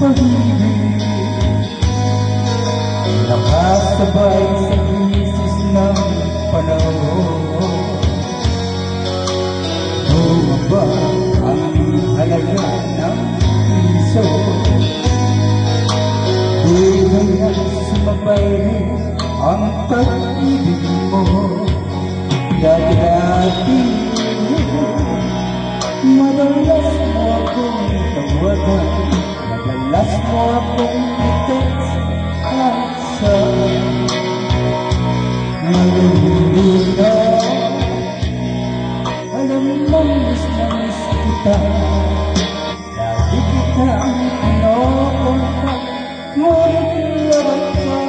pag-ibig, nakasabay sa bisis ng panahon. Bumaba ang halaga ng piso, kaya sumabay rin ang pag-ibig mo. Dati-dati madalas mo akong tawagan, madalas mo akong i-text at saan. Ngayon hindi na, alam mo miss na miss kita. Lagi kitang pinokontak, ngunit labat ka,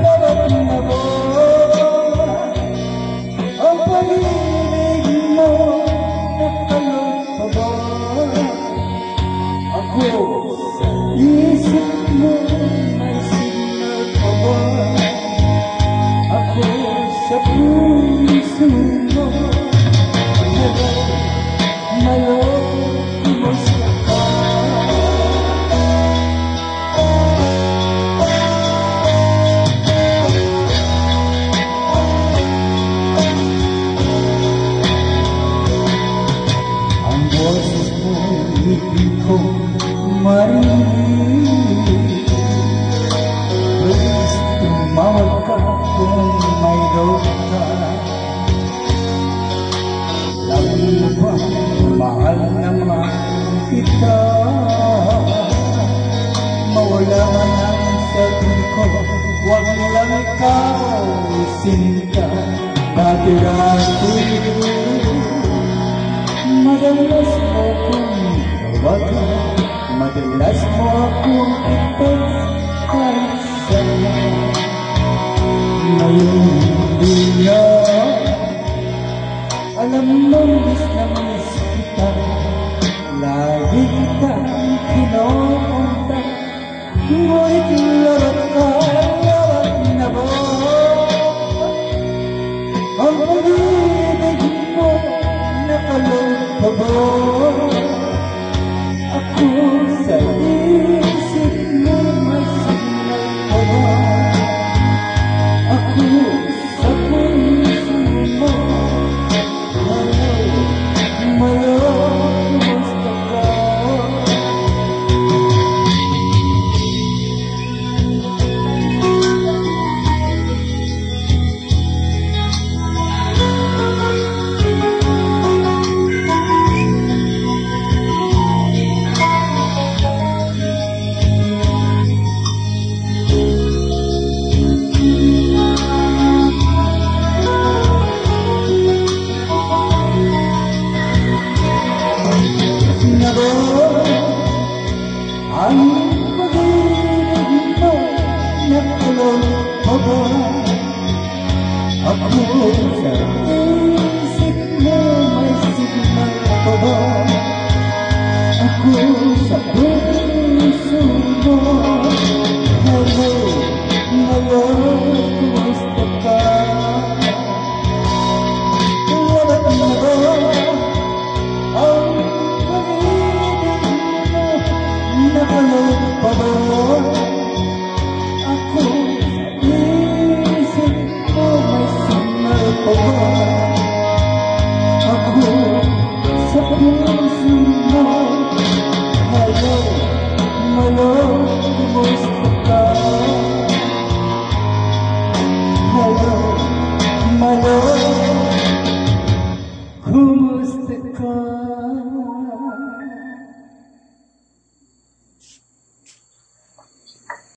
labat na ba? Ang pag-ibig mo nakalog pa ba? Ako sa isip mo may signal pa ba? Ako sa puso mo ngayon, kumusta ka? Ang boses mo, hindi ko marinig. Please, tumawag ka kung mayroon ka. Lagi mo ba, mahal naman kita? Mawala man ang sabi ko, huwag lang ikaw isinta. Dati-dati madalas mo akong tawagan, madalas mo akong i-text kahit saan. Ngayon hindi na, alam mo miss na miss kita. Lagi kitang kinokontak, ngunit labat ka, labat na ba? Ang pag-ibig mo nakalog pa ba? Ako sa isip mo may signal pa ba? Ako sa puso mo ngayon, kumusta ka? Ang pag-ibig mo nakalog pa ba? Ako sa isip mo may signal pa ba? Ako sa puso mo ngayon, kumusta ka? Labat na ba ang nakalog pa ba? Ako sa isip ko may signal pa ba? Ako sa puso mo ngayon, kumusta